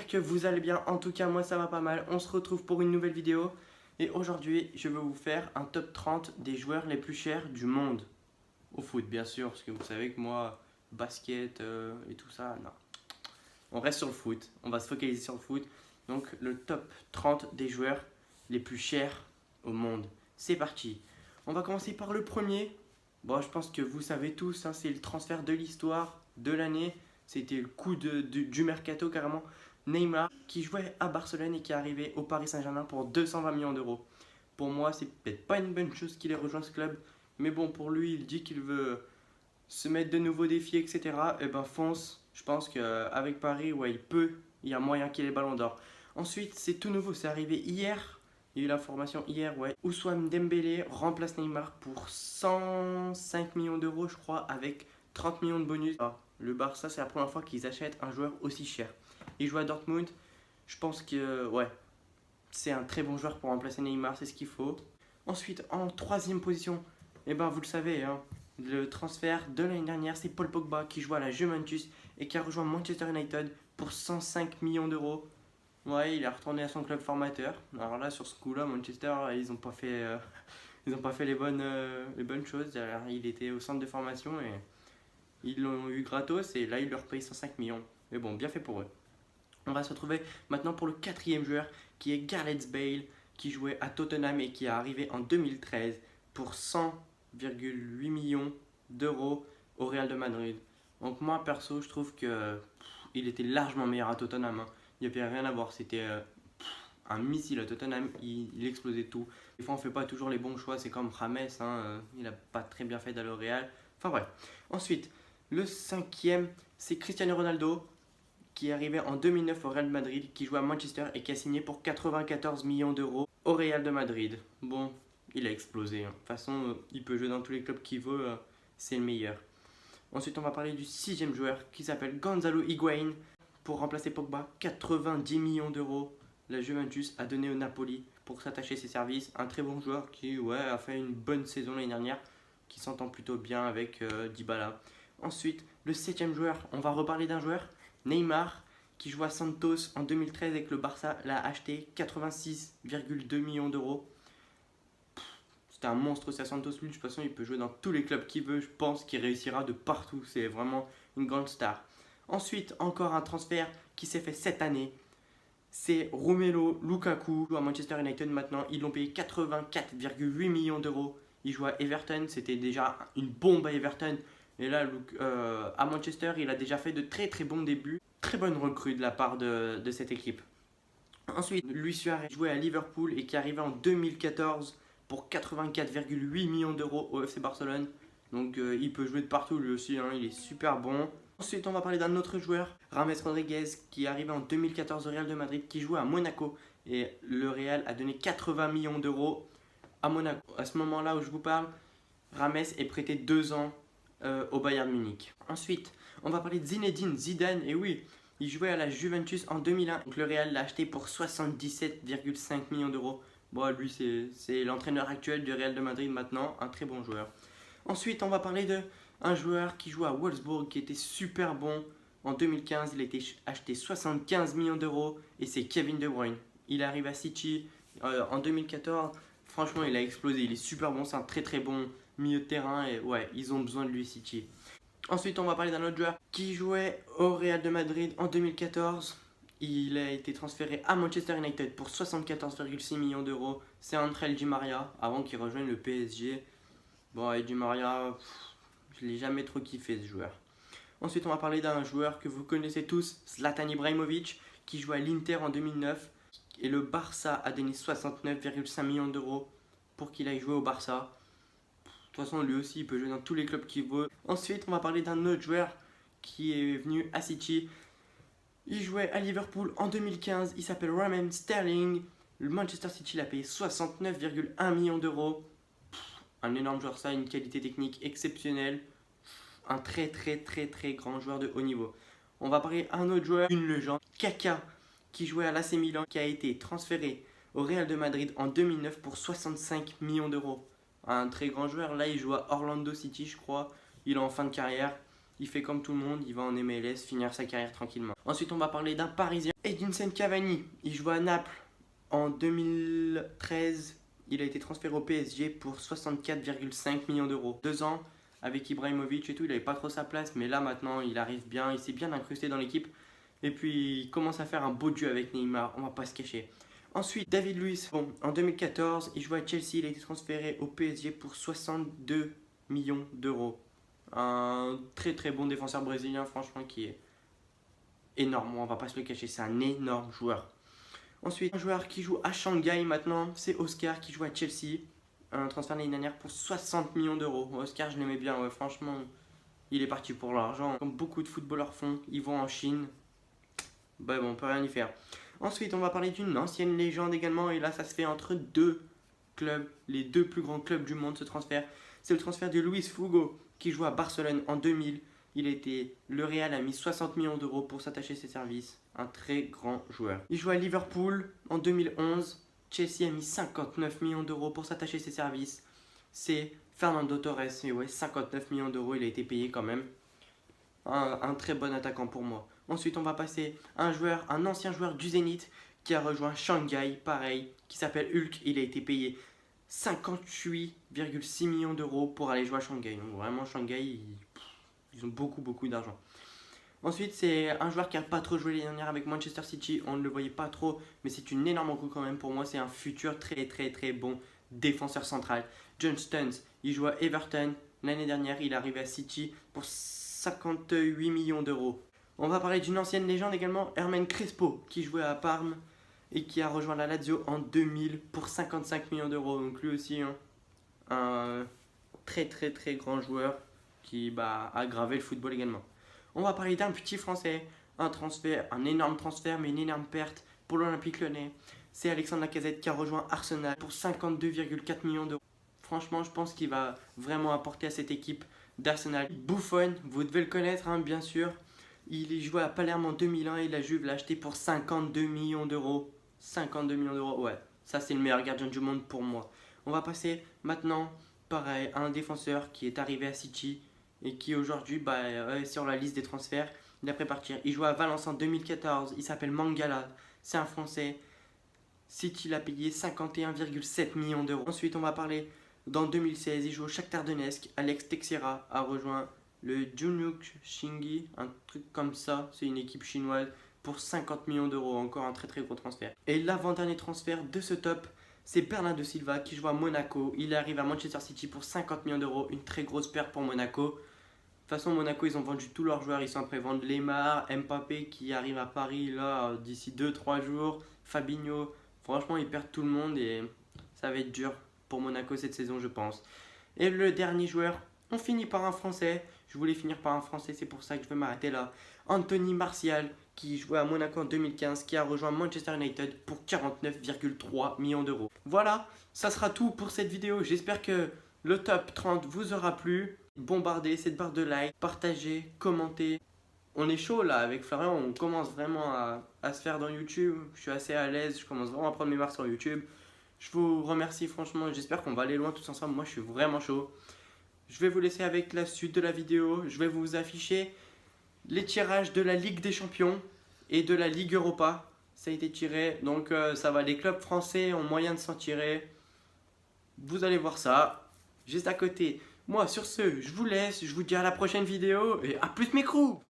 que vous allez bien. En tout cas, moi ça va pas mal. On se retrouve pour une nouvelle vidéo. Et aujourd'hui, je vais vous faire un top 30 des joueurs les plus chers du monde. Au foot, bien sûr, parce que vous savez que moi, basket et tout ça, non. On reste sur le foot. On va se focaliser sur le foot. Donc, le top 30 des joueurs les plus chers au monde. C'est parti. On va commencer par le premier. Bon, je pense que vous savez tous, hein, c'est le transfert de l'histoire de l'année. C'était le coup du mercato carrément. Neymar qui jouait à Barcelone et qui est arrivé au Paris Saint-Germain pour 220 millions d'euros. Pour moi, c'est peut-être pas une bonne chose qu'il ait rejoint ce club. Mais bon, pour lui, il dit qu'il veut se mettre de nouveaux défis, etc. Et ben fonce. Je pense qu'avec Paris, ouais, il y a moyen qu'il ait le ballon d'or. Ensuite, c'est tout nouveau, c'est arrivé hier. Il y a eu l'information hier, ouais. Ousmane Dembélé remplace Neymar pour 105 millions d'euros, je crois, avec 30 millions de bonus. Ah, le Barça, c'est la première fois qu'ils achètent un joueur aussi cher. Il joue à Dortmund. Je pense que, ouais, c'est un très bon joueur pour remplacer Neymar, c'est ce qu'il faut. Ensuite, en troisième position, eh ben, vous le savez, hein, le transfert de l'année dernière, c'est Paul Pogba qui joue à la Juventus et qui a rejoint Manchester United pour 105 millions d'euros. Ouais, il est retourné à son club formateur. Alors là, sur ce coup-là, Manchester, ils n'ont pas fait, les bonnes choses. Alors, il était au centre de formation et ils l'ont eu gratos et là, ils leur payent 105 millions. Mais bon, bien fait pour eux. On va se retrouver maintenant pour le quatrième joueur qui est Gareth Bale qui jouait à Tottenham et qui est arrivé en 2013 pour 100,8 millions d'euros au Real de Madrid. Donc moi perso je trouve que il était largement meilleur à Tottenham, hein. Il n'y avait rien à voir, c'était un missile à Tottenham, il explosait tout. Des fois on fait pas toujours les bons choix, c'est comme James, hein, il a pas très bien fait d'aller au Real. Enfin bref. Ensuite, le cinquième c'est Cristiano Ronaldo qui est arrivé en 2009 au Real de Madrid, qui joue à Manchester et qui a signé pour 94 millions d'euros au Real de Madrid. Bon, il a explosé, hein. De toute façon, il peut jouer dans tous les clubs qu'il veut, c'est le meilleur. Ensuite, on va parler du sixième joueur qui s'appelle Gonzalo Higuaín pour remplacer Pogba. 90 millions d'euros. La Juventus a donné au Napoli pour s'attacher ses services. Un très bon joueur qui a fait une bonne saison l'année dernière, qui s'entend plutôt bien avec Dybala. Ensuite, le septième joueur, on va reparler d'un joueur, Neymar, qui joue à Santos en 2013 avec le Barça, l'a acheté 86,2 millions d'euros. C'était un monstre aussi à Santos. Lui, de toute façon, il peut jouer dans tous les clubs qu'il veut. Je pense qu'il réussira de partout. C'est vraiment une grande star. Ensuite, encore un transfert qui s'est fait cette année. C'est Romelu Lukaku. Il joue à Manchester United maintenant. Ils l'ont payé 84,8 millions d'euros. Il joue à Everton. C'était déjà une bombe à Everton. Et là, à Manchester, il a déjà fait de très très bons débuts. Très bonne recrue de la part de cette équipe. Ensuite, Luis Suarez jouait à Liverpool et qui est arrivé en 2014 pour 84,8 millions d'euros au FC Barcelone. Donc il peut jouer de partout lui aussi, hein, il est super bon. Ensuite, on va parler d'un autre joueur, James Rodriguez, qui est arrivé en 2014 au Real de Madrid, qui jouait à Monaco. Et le Real a donné 80 millions d'euros à Monaco. À ce moment-là où je vous parle, James est prêté 2 ans au Bayern Munich. Ensuite, on va parler de Zinedine Zidane. Et oui, il jouait à la Juventus en 2001. Donc le Real l'a acheté pour 77,5 millions d'euros. Bon, lui, c'est l'entraîneur actuel du Real de Madrid maintenant, un très bon joueur. Ensuite, on va parler d'un joueur qui joue à Wolfsburg, qui était super bon. En 2015, il a été acheté 75 millions d'euros et c'est Kevin De Bruyne. Il arrive à City en 2014. Franchement, il a explosé. Il est super bon, c'est un très très bon milieu de terrain et ouais, ils ont besoin de lui, City. Ensuite, on va parler d'un autre joueur qui jouait au Real de Madrid en 2014. Il a été transféré à Manchester United pour 74,6 millions d'euros. C'est Angel Di Maria, avant qu'il rejoigne le PSG. Bon, et Di Maria, je ne l'ai jamais trop kiffé ce joueur. Ensuite, on va parler d'un joueur que vous connaissez tous, Zlatan Ibrahimovic, qui jouait à l'Inter en 2009. Et le Barça a donné 69,5 millions d'euros pour qu'il aille jouer au Barça. De toute façon, lui aussi, il peut jouer dans tous les clubs qu'il veut. Ensuite, on va parler d'un autre joueur qui est venu à City. Il jouait à Liverpool en 2015, il s'appelle Raheem Sterling. Le Manchester City l'a payé 69,1 millions d'euros. Un énorme joueur, ça, une qualité technique exceptionnelle. Un très très très très grand joueur de haut niveau. On va parler d'un autre joueur, une légende, Kaka, qui jouait à l'AC Milan, qui a été transféré au Real de Madrid en 2009 pour 65 millions d'euros. Un très grand joueur, là il joue à Orlando City je crois, il est en fin de carrière. Il fait comme tout le monde, il va en MLS finir sa carrière tranquillement. Ensuite, on va parler d'un Parisien, Edinson Cavani. Il joue à Naples en 2013. Il a été transféré au PSG pour 64,5 millions d'euros. 2 ans avec Ibrahimovic et tout, il n'avait pas trop sa place, mais là maintenant il arrive bien, il s'est bien incrusté dans l'équipe. Et puis il commence à faire un beau duo avec Neymar, on va pas se cacher. Ensuite, David Luiz, bon, en 2014, il joue à Chelsea, il a été transféré au PSG pour 62 millions d'euros. Un très très bon défenseur brésilien, franchement, qui est énorme, on va pas se le cacher, c'est un énorme joueur. Ensuite, un joueur qui joue à Shanghai maintenant, c'est Oscar qui joue à Chelsea. Un transfert l'année dernière pour 60 millions d'euros. Oscar, je l'aimais bien, ouais, franchement, il est parti pour l'argent. Comme beaucoup de footballeurs font, ils vont en Chine. Bah bon, on peut rien y faire. Ensuite, on va parler d'une ancienne légende également, et là, ça se fait entre deux clubs, les deux plus grands clubs du monde, ce transfert. C'est le transfert de Luis Figo, qui joue à Barcelone en 2000. Le Real a mis 60 millions d'euros pour s'attacher ses services. Un très grand joueur. Il joue à Liverpool en 2011. Chelsea a mis 59 millions d'euros pour s'attacher ses services. C'est Fernando Torres. Et ouais, 59 millions d'euros, il a été payé quand même. Un très bon attaquant pour moi. Ensuite, on va passer à un ancien joueur du Zénith qui a rejoint Shanghai, pareil, qui s'appelle Hulk. Il a été payé 58,6 millions d'euros pour aller jouer à Shanghai. Donc vraiment, Shanghai, ils ont beaucoup d'argent. Ensuite, c'est un joueur qui n'a pas trop joué l'année dernière avec Manchester City. On ne le voyait pas trop, mais c'est une énorme recrue quand même pour moi. C'est un futur très bon défenseur central. John Stones, il joue à Everton. L'année dernière, il est arrivé à City pour 58 millions d'euros. On va parler d'une ancienne légende également, Hermen Crespo, qui jouait à Parme et qui a rejoint la Lazio en 2000 pour 55 millions d'euros. Donc lui aussi, un très grand joueur qui a gravé le football également. On va parler d'un petit Français, un énorme transfert, mais une énorme perte pour l'Olympique Lyonnais. C'est Alexandre Lacazette qui a rejoint Arsenal pour 52,4 millions d'euros. Franchement, je pense qu'il va vraiment apporter à cette équipe d'Arsenal. Buffon, vous devez le connaître, bien sûr. Il est joué à Palerme en 2001 et la Juve l'a acheté pour 52 millions d'euros. 52 millions d'euros, ouais. Ça, c'est le meilleur gardien du monde pour moi. On va passer maintenant, pareil, à un défenseur qui est arrivé à City et qui aujourd'hui est sur la liste des transferts. Il a prêt partir. Il joue à Valence en 2014. Il s'appelle Mangala. C'est un Français. City l'a payé 51,7 millions d'euros. Ensuite, on va parler dans 2016. Il joue au Shakhtar Donetsk. Alex Teixeira a rejoint le Junyuk Shingi, un truc comme ça. C'est une équipe chinoise pour 50 millions d'euros. Encore un très gros transfert. Et l'avant-dernier transfert de ce top, c'est Bernardo Silva qui joue à Monaco. Il arrive à Manchester City pour 50 millions d'euros. Une très grosse perte pour Monaco. De toute façon, Monaco, ils ont vendu tous leurs joueurs. Ils sont après vendre Lemar, Mbappé qui arrive à Paris là d'ici 2-3 jours. Fabinho. Franchement, ils perdent tout le monde et ça va être dur pour Monaco cette saison, je pense. Et le dernier joueur, on finit par un Français. Je voulais finir par un Français, c'est pour ça que je vais m'arrêter là. Anthony Martial, qui jouait à Monaco en 2015, qui a rejoint Manchester United pour 49,3 millions d'euros. Voilà, ça sera tout pour cette vidéo. J'espère que le top 30 vous aura plu. Bombardez cette barre de like, partagez, commentez. On est chaud là avec Florian, on commence vraiment à se faire dans YouTube. Je suis assez à l'aise, je commence vraiment à prendre mes marques sur YouTube. Je vous remercie franchement, j'espère qu'on va aller loin tous ensemble. Moi je suis vraiment chaud. Je vais vous laisser avec la suite de la vidéo. Je vais vous afficher les tirages de la Ligue des Champions et de la Ligue Europa. Ça a été tiré, donc ça va. Les clubs français ont moyen de s'en tirer. Vous allez voir ça, juste à côté. Moi sur ce, je vous laisse. Je vous dis à la prochaine vidéo et à plus mes crews.